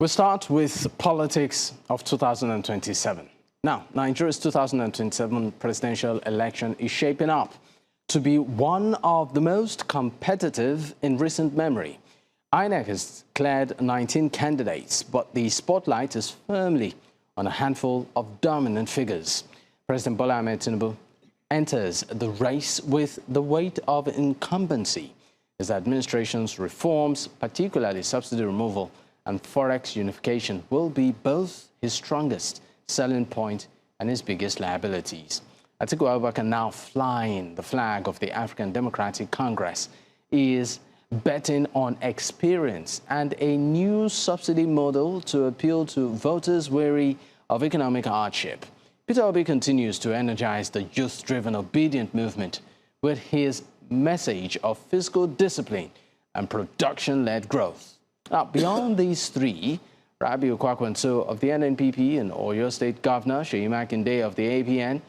We'll start with politics of 2027. Now, Nigeria's 2027 presidential election is shaping up to be one of the most competitive in recent memory. INEC has declared 19 candidates, but the spotlight is firmly on a handful of dominant figures. President Bola Tinubu enters the race with the weight of incumbency. His administration's reforms, particularly subsidy removal and forex unification, will be both his strongest selling point and his biggest liabilities. Atiku Abubakar, now flying the flag of the African Democratic Congress, is betting on experience and a new subsidy model to appeal to voters weary of economic hardship. Peter Obi continues to energize the youth-driven obedient movement with his message of fiscal discipline and production-led growth. Now, beyond these three, Rabiu Kwankwaso of the NNPP and Oyo State Governor Seyi Makinde of the APN,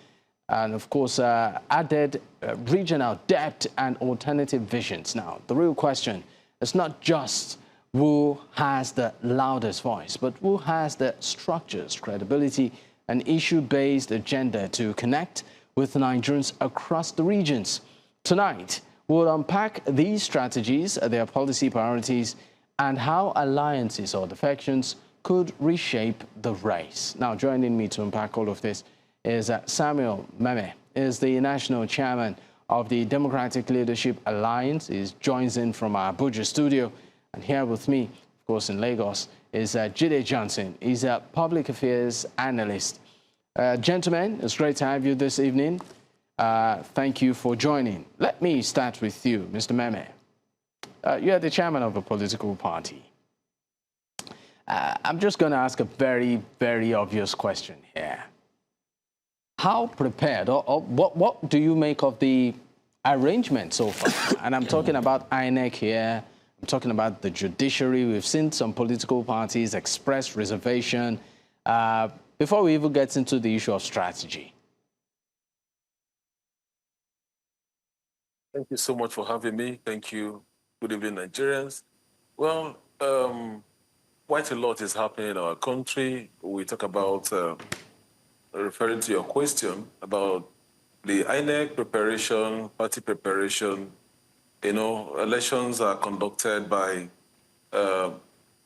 and of course added regional depth and alternative visions. Now, the real question is not just who has the loudest voice, but who has the structures, credibility, and issue-based agenda to connect with Nigerians across the regions. Tonight, we'll unpack these strategies, their policy priorities, and how alliances or defections could reshape the race. Now, joining me to unpack all of this is Memeh, is the national chairman of the Democratic Leadership Alliance. He joins in from our Abuja studio. And here with me, of course, in Lagos, is Jide Johnson. He's a public affairs analyst. Gentlemen, it's great to have you this evening. Thank you for joining. Let me start with you, Mr. Memeh. You are the chairman of a political party. I'm just going to ask a very, very obvious question here. How prepared, or what do you make of the arrangement so far? And I'm talking about INEC here. I'm talking about the judiciary. We've seen some political parties express reservation before we even get into the issue of strategy. Thank you so much for having me. Thank you. Good evening, Nigerians. Well, quite a lot is happening in our country. We talk about, referring to your question about the INEC preparation, party preparation. You know, elections are conducted by the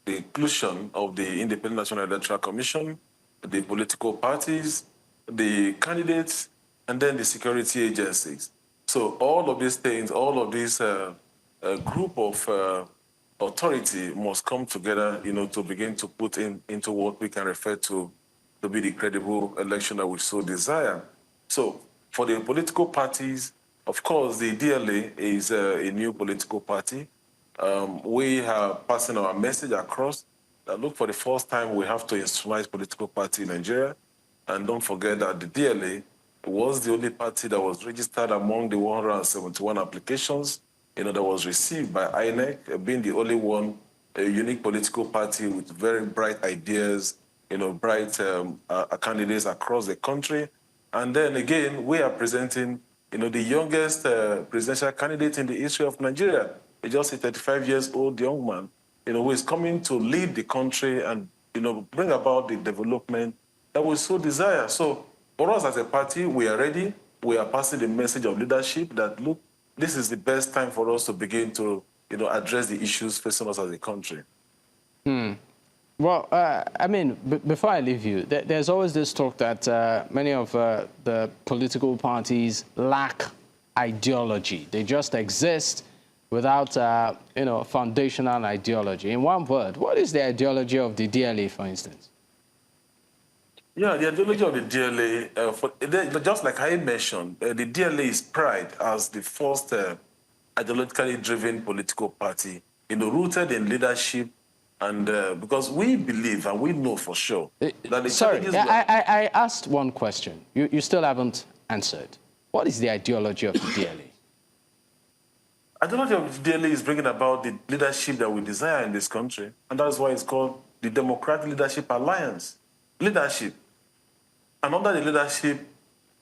inclusion of the Independent National Electoral Commission, the political parties, the candidates, and then the security agencies. So all of these things, all of these group of authority must come together, you know, to begin to put into what we can refer to be the credible election that we so desire. So for the political parties, of course, the DLA is a new political party. We are passing our message across that, look, for the first time, we have to instrumentalize political party in Nigeria. And don't forget that the DLA was the only party that was registered among the 171 applications, you know, that was received by INEC, being the only one, a unique political party with very bright ideas, you know, bright candidates across the country. And then again, we are presenting, you know, the youngest presidential candidate in the history of Nigeria, just a 35-year-old young man, you know, who is coming to lead the country and, you know, bring about the development that we so desire. So for us as a party, we are ready. We are passing the message of leadership that, look, this is the best time for us to begin to, you know, address the issues facing us as a country. Well, I mean, before I leave you, there's always this talk that many of the political parties lack ideology. They just exist without, you know, foundational ideology. In one word, what is the ideology of the DLA, for instance? Yeah, the ideology of the DLA, just like I mentioned, the DLA is pride as the first ideologically driven political party, you know, rooted in leadership, and because we believe and we know for sure that the Sorry, I asked one question. You still haven't answered. What is the ideology of the DLA? Ideology of the DLA is bringing about the leadership that we desire in this country, and that's why it's called the Democratic Leadership Alliance. Leadership. And under the leadership,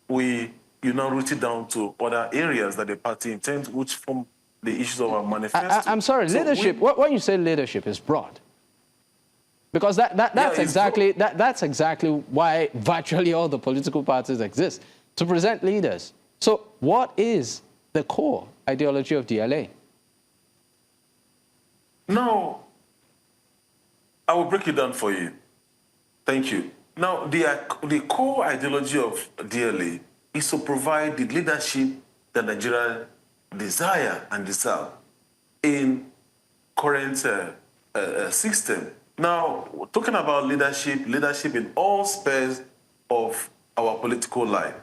we, you know, root it down to other areas that the party intends, which form the issues of our manifesto. I'm sorry, so leadership, when you say leadership, is broad. Because that's exactly why virtually all the political parties exist, to present leaders. So what is the core ideology of DLA? Now, I will break it down for you. Thank you. Now, the core ideology of DLA is to provide the leadership that Nigeria desire and deserve in current system. Now, talking about leadership in all spheres of our political life,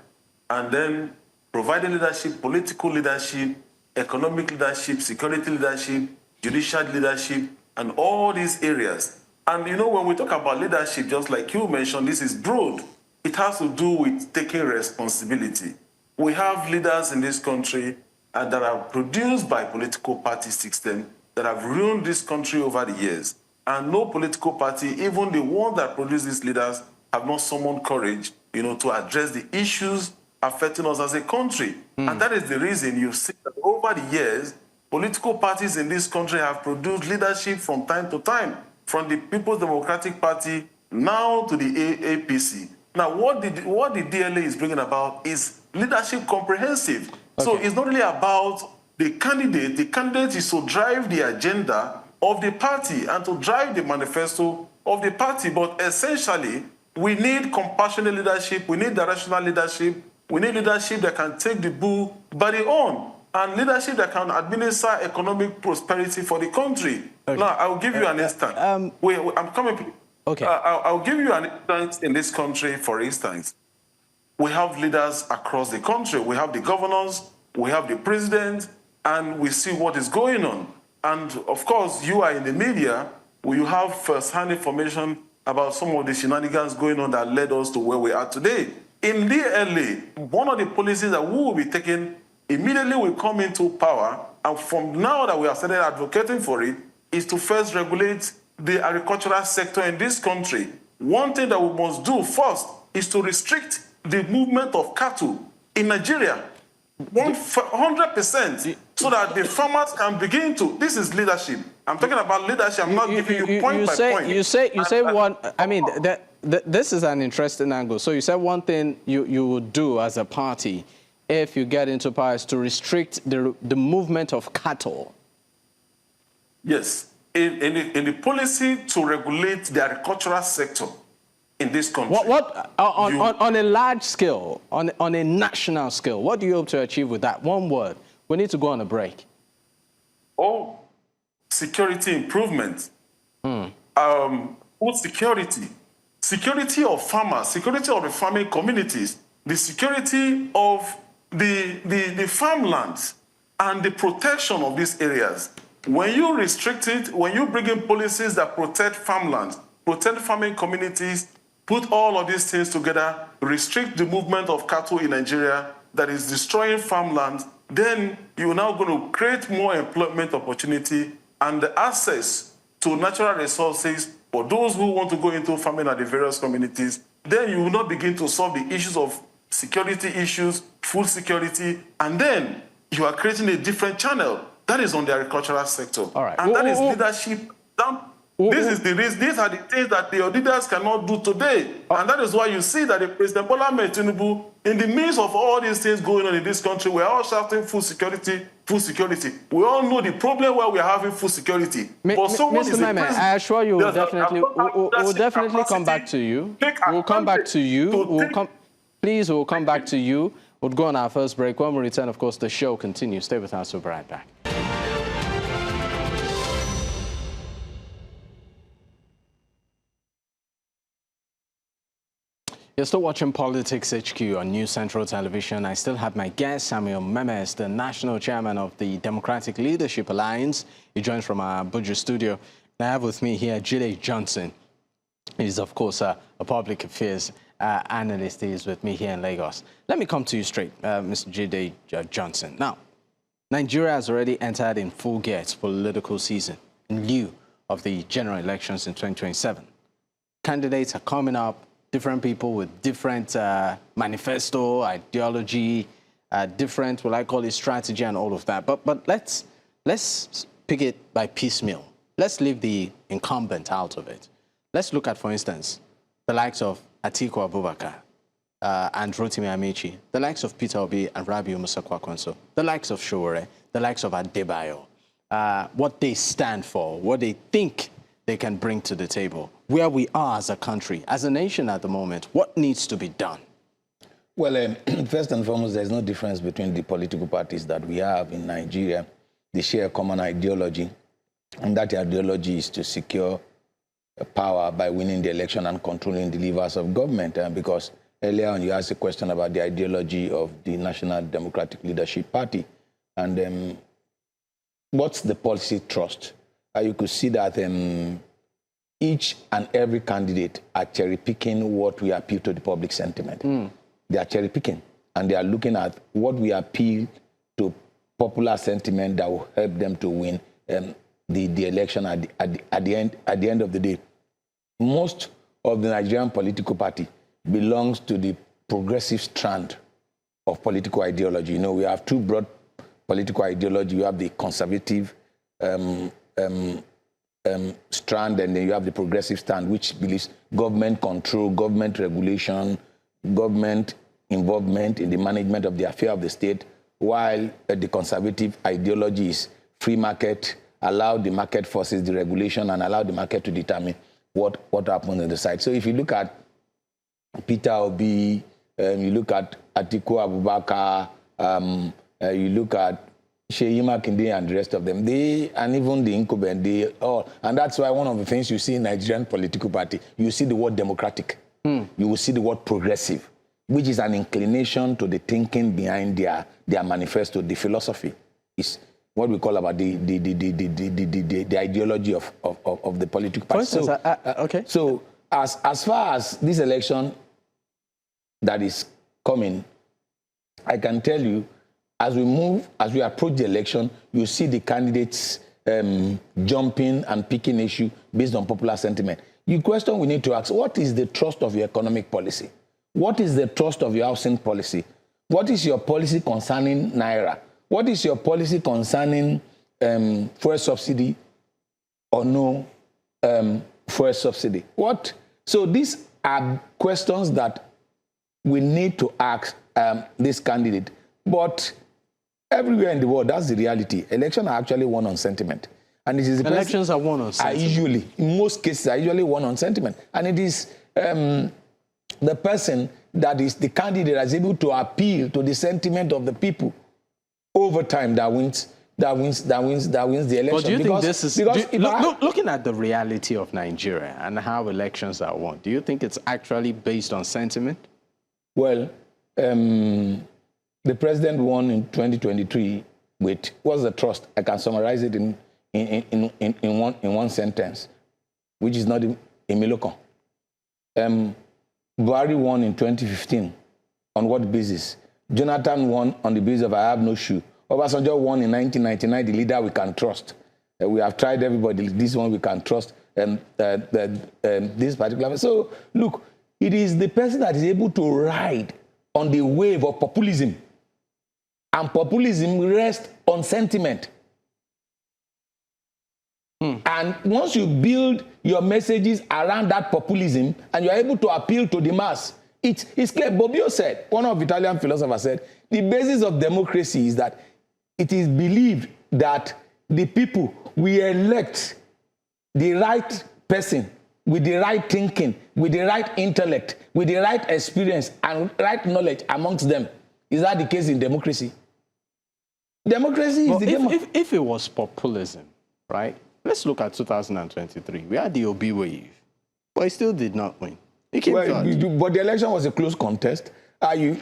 and then providing leadership, political leadership, economic leadership, security leadership, judicial leadership, and all these areas. And you know, when we talk about leadership, just like you mentioned, this is broad. It has to do with taking responsibility. We have leaders in this country that are produced by political party system that have ruined this country over the years. And no political party, even the one that produced these leaders, have not summoned courage, you know, to address the issues affecting us as a country. And that is the reason you see that over the years, political parties in this country have produced leadership from time to time, from the People's Democratic Party now to the APC. Now, what the DLA is bringing about is leadership comprehensive. Okay. So it's not really about the candidate. The candidate is to drive the agenda of the party and to drive the manifesto of the party. But essentially, we need compassionate leadership. We need directional leadership. We need leadership that can take the bull by the horn, and leadership that can administer economic prosperity for the country. Okay. Now, I'll give you an instance. I'm coming. Okay. I'll give you an instance in this country, for instance. We have leaders across the country. We have the governors, we have the president, and we see what is going on. And of course, you are in the media, where you have first-hand information about some of the shenanigans going on that led us to where we are today. In DLA, one of the policies that we will be taking immediately we come into power, and from now that we have started advocating for it, is to first regulate the agricultural sector in this country. One thing that we must do first is to restrict the movement of cattle in Nigeria, 100%, so that the farmers can begin to. This is leadership. I'm talking about leadership. I'm not giving you point by point. You say one. I mean, this is an interesting angle. So you said one thing you would do as a party if you get into power is to restrict the movement of cattle. Yes, in the policy to regulate the agricultural sector in this country. On a large scale, on a national scale, what do you hope to achieve with that? One word. We need to go on a break. Oh, security improvement. Food security. Security of farmers, security of the farming communities, the security of the farmlands, and the protection of these areas. When you restrict it, when you bring in policies that protect farmlands, protect farming communities, put all of these things together, restrict the movement of cattle in Nigeria that is destroying farmland, then you're now going to create more employment opportunity and the access to natural resources for those who want to go into farming at the various communities. Then you will not begin to solve the issues of security issues, food security, and then you are creating a different channel. That is on the agricultural sector. All right. And that is leadership. These are the things that the leaders cannot do today. And that is why you see that the President Bola Tinubu, in the midst of all these things going on in this country, we're all shouting food security, food security. We all know the problem where we're having food security. But someone Mr. Memeh, I assure you we'll definitely come back to you. We'll come back to you. Please, we'll come back to you. We'll go on our first break. When we return, of course, the show continues. Stay with us. We'll be right back. You're still watching Politics HQ on News Central Television. I still have my guest, Samuel Memeh, the national chairman of the Democratic Leadership Alliance. He joins from our Abuja studio. And I have with me here Jide Johnson. He's, of course, a public affairs analyst. He is with me here in Lagos. Let me come to you straight, Mr. Jide Johnson. Now, Nigeria has already entered in full gear its political season in lieu of the general elections in 2027. Candidates are coming up. Different people with different manifesto, ideology, different, what I call it, strategy and all of that. But let's pick it by piecemeal. Let's leave the incumbent out of it. Let's look at, for instance, the likes of Atiku Abubakar and Rotimi Amici, the likes of Peter Obi and Rabiu Kwankwaso, the likes of Showore, the likes of Adebayo, what they stand for, what they think they can bring to the table, where we are as a country, as a nation at the moment, what needs to be done? Well, first and foremost, there's no difference between the political parties that we have in Nigeria. They share a common ideology, and that ideology is to secure power by winning the election and controlling the levers of government. Because earlier on, you asked a question about the ideology of the National Democratic Leadership Party. And what's the policy thrust? You could see that each and every candidate are cherry-picking what we appeal to the public sentiment. They are cherry-picking, and they are looking at what we appeal to popular sentiment that will help them to win the election at the end of the day. Most of the Nigerian political party belongs to the progressive strand of political ideology. You know, we have two broad political ideology. You have the conservative strand, and then you have the progressive strand, which believes government control, government regulation, government involvement in the management of the affair of the state, while the conservative ideology is free market, allow the market forces the regulation and allow the market to determine what happens on the side. So if you look at Peter Obi, you look at Atiku Abubakar, you look at Seyi, Makinde and the rest of them, and even the incumbent, and that's why one of the things you see in Nigerian political party, you see the word democratic, you will see the word progressive, which is an inclination to the thinking behind their manifesto. The philosophy is what we call about the ideology of the political party. For instance, okay. So as far as this election that is coming, I can tell you, as we approach the election, you see the candidates jumping and picking issue based on popular sentiment. The question we need to ask, what is the thrust of your economic policy? What is the thrust of your housing policy? What is your policy concerning Naira? What is your policy concerning fuel subsidy or no fuel subsidy? So these are questions that we need to ask this candidate. But everywhere in the world, that's the reality. Elections are actually won on sentiment. And it is elections are won on sentiment. In most cases, are usually won on sentiment. And it is the person that is the candidate that is able to appeal to the sentiment of the people over time that wins the election. But do you think this is looking at the reality of Nigeria and how elections are won? Do you think it's actually based on sentiment? Well, the president won in 2023 with what's the trust? I can summarize it in one sentence, which is not a milocon. Buhari won in 2015 on what basis? Jonathan won on the basis of I have no shoe. Obasanjo won in 1999, the leader we can trust. We have tried everybody, this one we can trust, this particular. So, look, it is the person that is able to ride on the wave of populism. And populism rests on sentiment. And once you build your messages around that populism and you're able to appeal to the mass, it's clear. Bobbio said, one of Italian philosophers said, the basis of democracy is that it is believed that the people will elect the right person with the right thinking, with the right intellect, with the right experience and right knowledge amongst them. Is that the case in democracy? Democracy is the game. If it was populism, right? Let's look at 2023. We had the Obi wave, but he still did not win. He came but the election was a close contest. There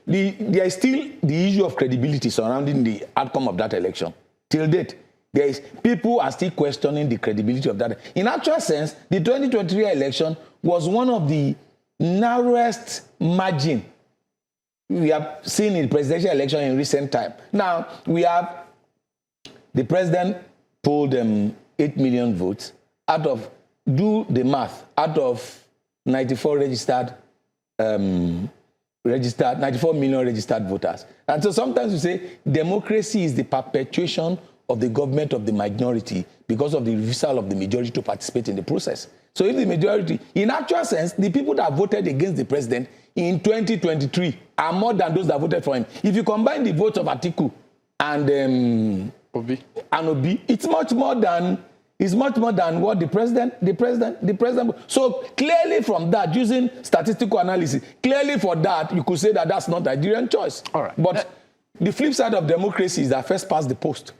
is still the issue of credibility surrounding the outcome of that election. Till date, people are still questioning the credibility of that. In actual sense, the 2023 election was one of the narrowest margin we have seen in the presidential election in recent time. Now, we have the president polled 8 million votes out of, do the math, out of 94 94 million registered voters. And so sometimes we say democracy is the perpetuation of the government of the minority because of the refusal of the majority to participate in the process. So if the majority, in actual sense, the people that voted against the president in 2023 are more than those that voted for him. If you combine the votes of Atiku and Obi, it's much more than what the president. So clearly from that, using statistical analysis, clearly for that, you could say that that's not Nigerian choice. All right. But the flip side of democracy is that first past the post.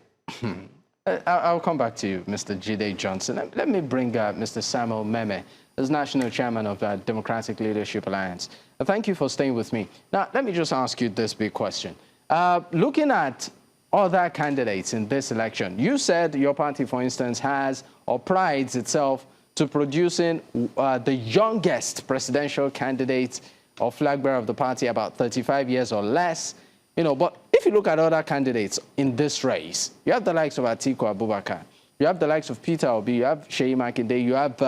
I'll come back to you, Mr. Jide Johnson. Let me bring Mr. Samuel Memeh, as National Chairman of the Democratic Leadership Alliance. Thank you for staying with me. Now, let me just ask you this big question. Looking at other candidates in this election, you said your party, for instance, has or prides itself to producing the youngest presidential candidate or flag bearer of the party, about 35 years or less. You know, but if you look at other candidates in this race, you have the likes of Atiku Abubakar, you have the likes of Peter Obi, you have Seyi Makinde, you have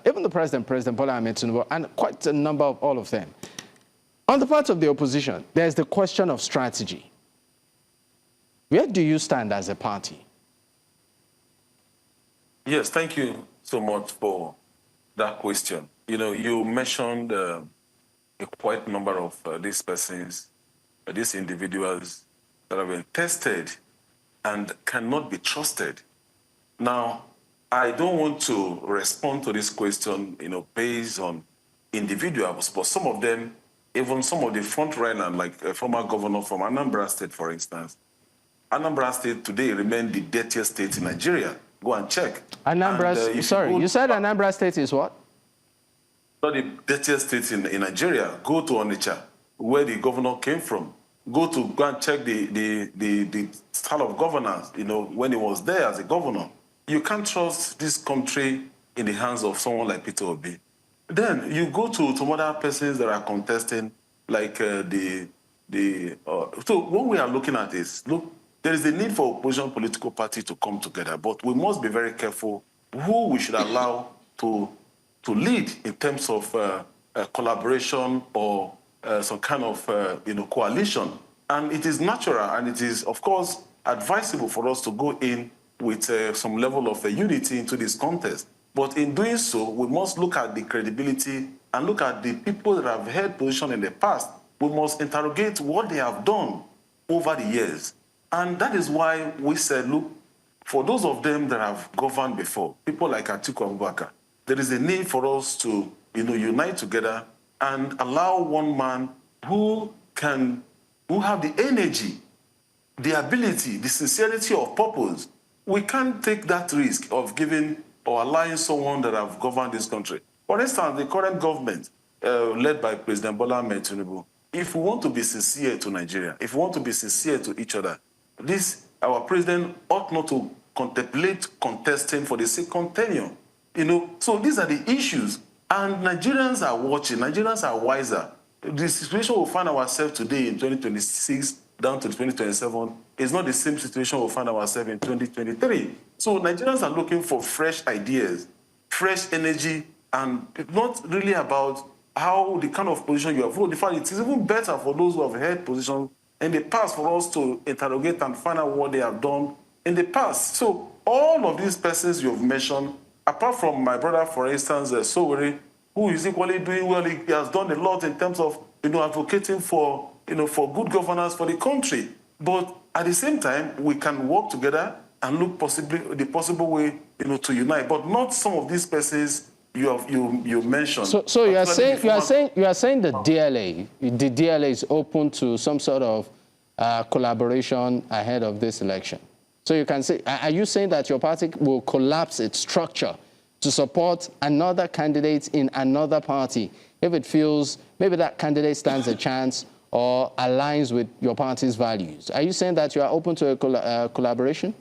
even the President Bola Tinubu, and quite a number of all of them. On the part of the opposition, there's the question of strategy. Where do you stand as a party? Yes, thank you so much for that question. You know, you mentioned a quite number of these persons, these individuals that have been tested and cannot be trusted. Now, I don't want to respond to this question, you know, based on individuals, but some of them, even some of the front runners, like a former governor from Anambra State, for instance. Anambra State today remains the dirtiest state in Nigeria. Go and check. Anambra, sorry, you said Anambra State is what? Not the dirtiest state in Nigeria. Go to Onitsha, where the governor came from. Go and check the style of governance, you know, when he was there as a governor. You can't trust this country in the hands of someone like Peter Obi. Then you go to some other persons that are contesting, like so what we are looking at is, look, there is a need for opposition political party to come together, but we must be very careful who we should allow to lead in terms of collaboration or some kind of coalition. And it is natural and it is, of course, advisable for us to go in with some level of unity into this contest. But in doing so, we must look at the credibility and look at the people that have held position in the past. We must interrogate what they have done over the years. And that is why we said, look, for those of them that have governed before, people like Atiku Abubakar, there is a need for us to, unite together and allow one man who have the energy, the ability, the sincerity of purpose. We can't take that risk of giving or allowing someone that have governed this country. For instance, the current government, led by President Bola Tinubu, if we want to be sincere to Nigeria, if we want to be sincere to each other, our president ought not to contemplate contesting for the second tenure. So these are the issues. And Nigerians are watching, Nigerians are wiser. The situation we'll find ourselves today in 2026 down to 2027 is not the same situation we'll find ourselves in 2023. So Nigerians are looking for fresh ideas, fresh energy, and it's not really about how the kind of position you have held. In fact, it is even better for those who have held positions in the past for us to interrogate and find out what they have done in the past. So all of these persons you have mentioned, apart from my brother, for instance, Seyi, who is equally doing well, he has done a lot in terms of advocating for for good governance for the country. But at the same time, we can work together and look the possible way to unite. But not some of these persons you mentioned. So you are saying the DLA is open to some sort of collaboration ahead of this election. So you can say, are you saying that your party will collapse its structure to support another candidate in another party if it feels maybe that candidate stands a chance or aligns with your party's values? Are you saying that you are open to a collaboration?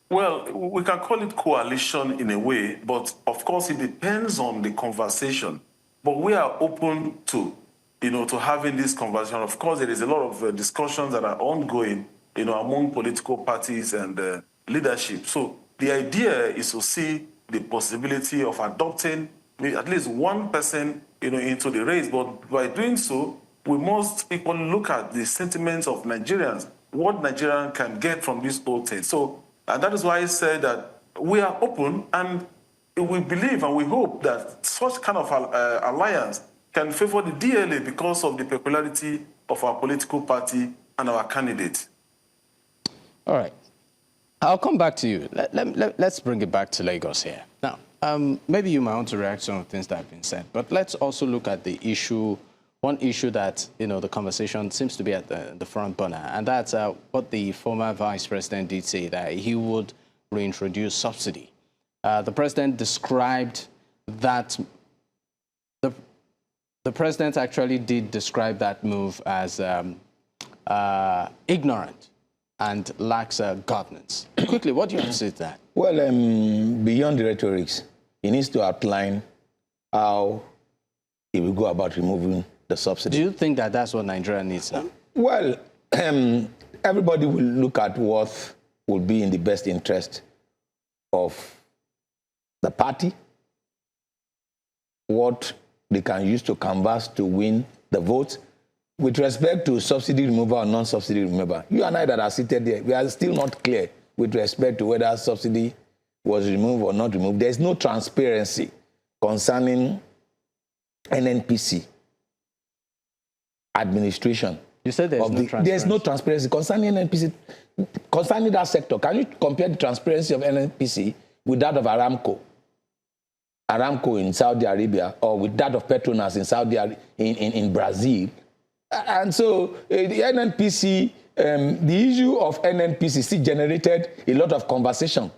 Well, we can call it coalition in a way, but of course it depends on the conversation. But we are open to, to having this conversation. Of course, there is a lot of discussions that are ongoing, among political parties and leadership. So the idea is to see the possibility of adopting at least one person, into the race. But by doing so, we must equally look at the sentiments of Nigerians, what Nigerians can get from this whole thing. So, and that is why I said that we are open, and we believe and we hope that such kind of alliance can favor the DLA because of the peculiarity of our political party and our candidate. All right. I'll come back to you. Let's bring it back to Lagos here. Now, maybe you might want to react to some of the things that have been said, but let's also look at the issue, one issue that, the conversation seems to be at the front burner, and that's what the former vice president did say, that he would reintroduce subsidy. The president described that, the president actually did describe that move as ignorant and lacks governance. Quickly, what do you have to say to that? Well, beyond the rhetorics, he needs to outline how he will go about removing the subsidy. Do you think that that's what Nigeria needs now? Well, everybody will look at what will be in the best interest of the party, what they can use to canvass to win the votes. With respect to subsidy removal or non-subsidy removal, you and I that are seated there, we are still not clear with respect to whether subsidy was removed or not removed. There's no transparency concerning NNPC administration. You said there's no transparency. There's no transparency concerning NNPC, concerning that sector. Can you compare the transparency of NNPC with that of Aramco in Saudi Arabia, or with that of Petronas in Brazil? And so the NNPC, the issue of NNPC still generated a lot of conversation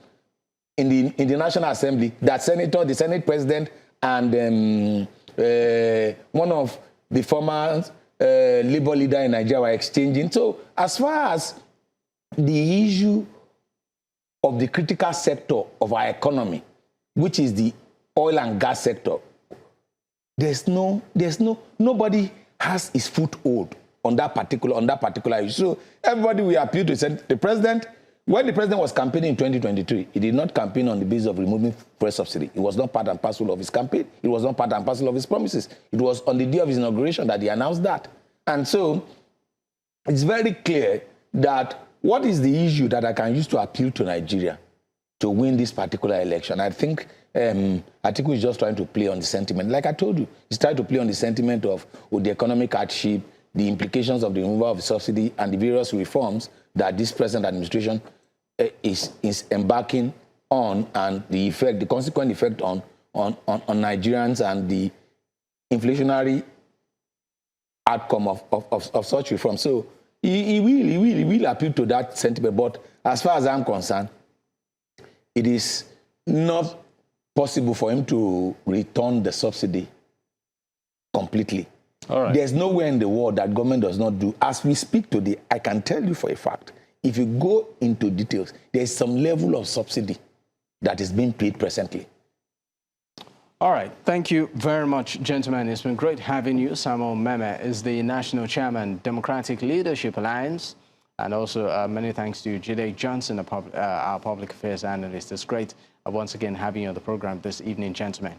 in the National Assembly that the Senate President, and one of the former Labour leader in Nigeria were exchanging. So as far as the issue of the critical sector of our economy, which is the oil and gas sector, nobody has his foothold on that particular issue. So everybody will appeal to the president. When the president was campaigning in 2023, he did not campaign on the basis of removing fuel subsidy. It was not part and parcel of his campaign. It was not part and parcel of his promises. It was on the day of his inauguration that he announced that. And so it's very clear that what is the issue that I can use to appeal to Nigeria to win this particular election? I think Atiku is just trying to play on the sentiment. Like I told you, he's trying to play on the sentiment of the economic hardship, the implications of the removal of the subsidy, and the various reforms that this present administration is embarking on, and the consequent effect on Nigerians, and the inflationary outcome of such reforms. So he will appeal to that sentiment. But as far as I'm concerned, it is not possible for him to return the subsidy completely. All right. There's nowhere in the world that government does not do. As we speak today, I can tell you for a fact, if you go into details, there's some level of subsidy that is being paid presently. All right. Thank you very much, gentlemen. It's been great having you. Samuel Memeh is the National Chairman, Democratic Leadership Alliance. And also many thanks to Jide Johnson, our public affairs analyst. It's great once again having you on the program this evening, gentlemen.